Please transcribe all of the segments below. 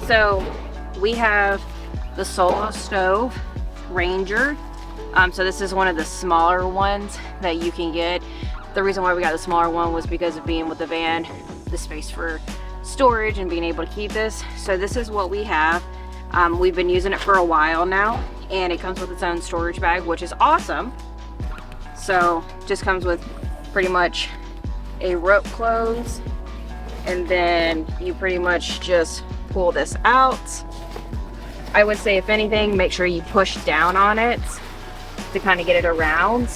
So we have the Solo Stove Ranger. So this is one of the smaller ones that you can get. The reason why we got the smaller one was because of being with the van, the space for storage and being able to keep this. So this is what we have. We've been using it for a while now, and it comes with its own storage bag, which is awesome. So just comes with pretty much a rope close, and then you pretty much just pull this out. I would say, if anything, make sure you push down on it to kind of get it around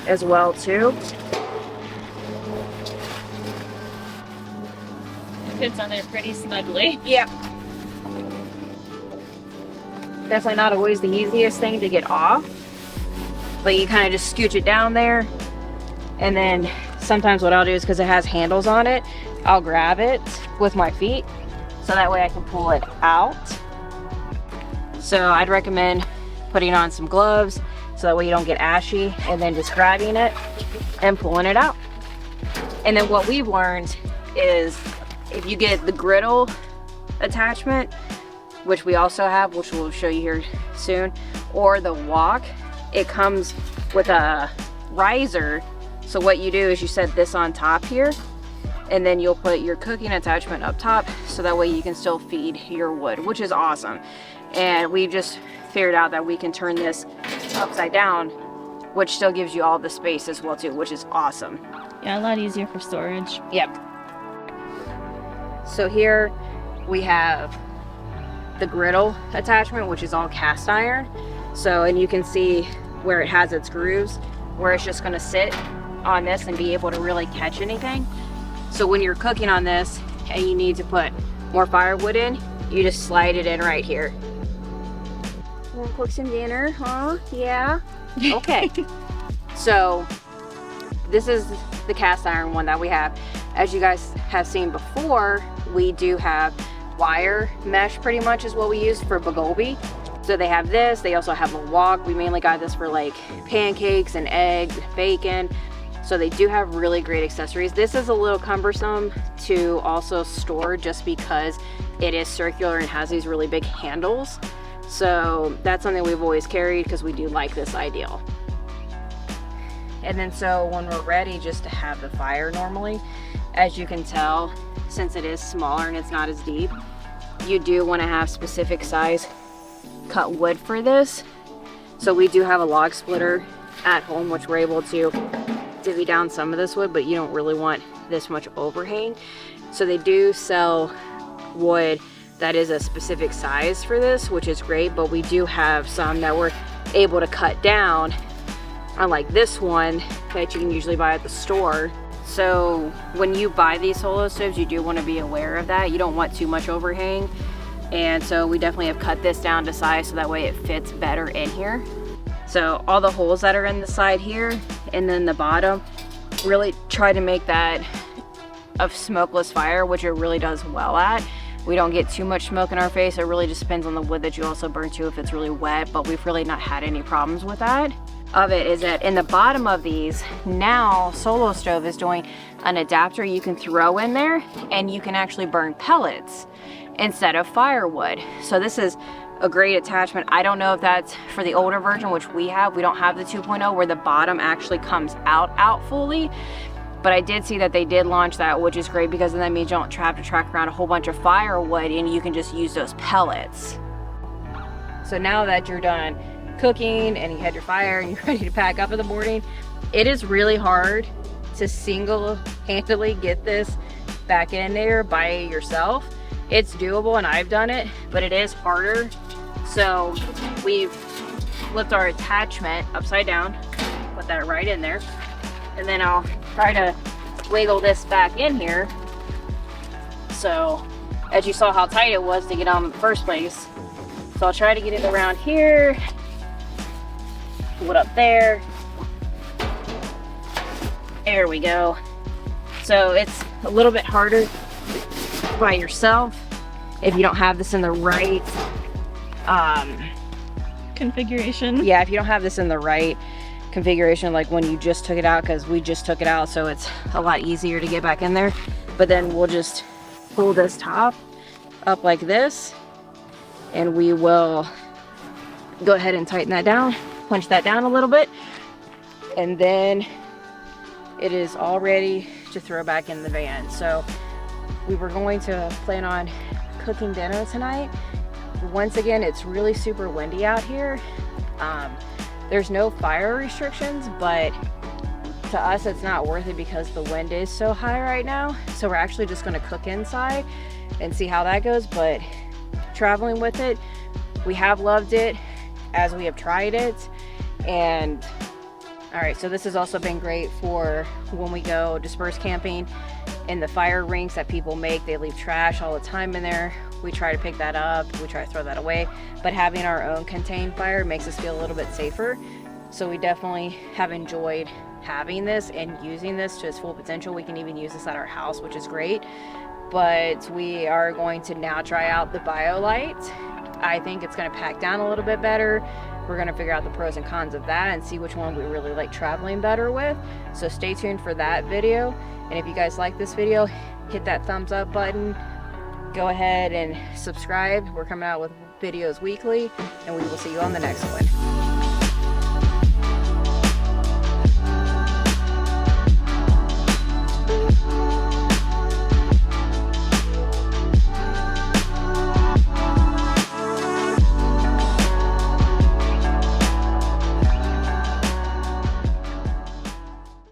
as well too. It fits on there pretty snugly. Yep. Definitely not always the easiest thing to get off, but you kind of just scooch it down there, and then sometimes what I'll do is, because it has handles on it, I'll grab it with my feet so that way I can pull it out. So I'd recommend putting on some gloves so that way you don't get ashy, and then just grabbing it and pulling it out. And then what we've learned is, if you get the griddle attachment, which we also have, which we'll show you here soon, or the wok, it comes with a riser. So what you do is you set this on top here, and then you'll put your cooking attachment up top, so that way you can still feed your wood, which is awesome. And we just figured out that we can turn this upside down, which still gives you all the space as well too, which is awesome. Yeah, a lot easier for storage. Yep. So here we have the griddle attachment, which is all cast iron. So, and you can see where it has its grooves, where it's just gonna sit on this and be able to really catch anything. So when you're cooking on this and you need to put more firewood in, you just slide it in right here. Wanna cook some dinner, huh? Yeah? Okay. So this is the cast iron one that we have. As you guys have seen before, we do have wire mesh, pretty much is what we use for bulgogi. So they have this, they also have a wok. We mainly got this for like pancakes and eggs, bacon. So they do have really great accessories. This is a little cumbersome to also store, just because it is circular and has these really big handles. So that's something we've always carried, because we do like this ideal. And then so when we're ready just to have the fire normally, as you can tell, since it is smaller and it's not as deep, you do want to have specific size cut wood for this. So we do have a log splitter at home, which we're able to divvy down some of this wood, but you don't really want this much overhang. So they do sell wood that is a specific size for this, which is great, but we do have some that we're able to cut down, unlike this one that you can usually buy at the store. So when you buy these Solo stoves, you do want to be aware of that. You don't want too much overhang. And so we definitely have cut this down to size so that way it fits better in here. So all the holes that are in the side here and then the bottom, really try to make that a smokeless fire, which it really does well at. We don't get too much smoke in our face. It really just depends on the wood that you also burn to, if it's really wet, but we've really not had any problems with that. Of it is that in the bottom of these, now Solo Stove is doing an adapter you can throw in there, and you can actually burn pellets instead of firewood. So this is a great attachment. I don't know if that's for the older version, which we have. We don't have the 2.0 where the bottom actually comes out fully, but I did see that they did launch that, which is great, because then that means you don't have to track around a whole bunch of firewood, and you can just use those pellets. So now that you're done cooking and you had your fire and you're ready to pack up in the morning, it is really hard to single-handedly get this back in there by yourself. It's doable, and I've done it, but it is harder. So we've flipped our attachment upside down, put that right in there, and then I'll try to wiggle this back in here. So as you saw how tight it was to get on in the first place, so I'll try to get it around here, pull it up there. There we go. So it's a little bit harder by yourself if you don't have this in the right configuration. Yeah, if you don't have this in the right configuration, like when you just took it out, because we just took it out, so it's a lot easier to get back in there. But then we'll just pull this top up like this, and we will go ahead and tighten that down, punch that down a little bit, and then it is all ready to throw back in the van. So we were going to plan on cooking dinner tonight. Once again, it's really super windy out here. There's no fire restrictions, but to us it's not worth it because the wind is so high right now. So we're actually just going to cook inside and see how that goes. But traveling with it, we have loved it as we have tried it. And all right, so this has also been great for when we go disperse camping in the fire rinks that people make. They leave trash all the time in there. We try to pick that up, we try to throw that away, but having our own contained fire makes us feel a little bit safer. So we definitely have enjoyed having this and using this to its full potential. We can even use this at our house, which is great. But we are going to now try out the BioLite. I think it's going to pack down a little bit better. We're going to figure out the pros and cons of that and see which one we really like traveling better with. So stay tuned for that video. And if you guys like this video, hit that thumbs up button. Go ahead and subscribe. We're coming out with videos weekly, and we will see you on the next one.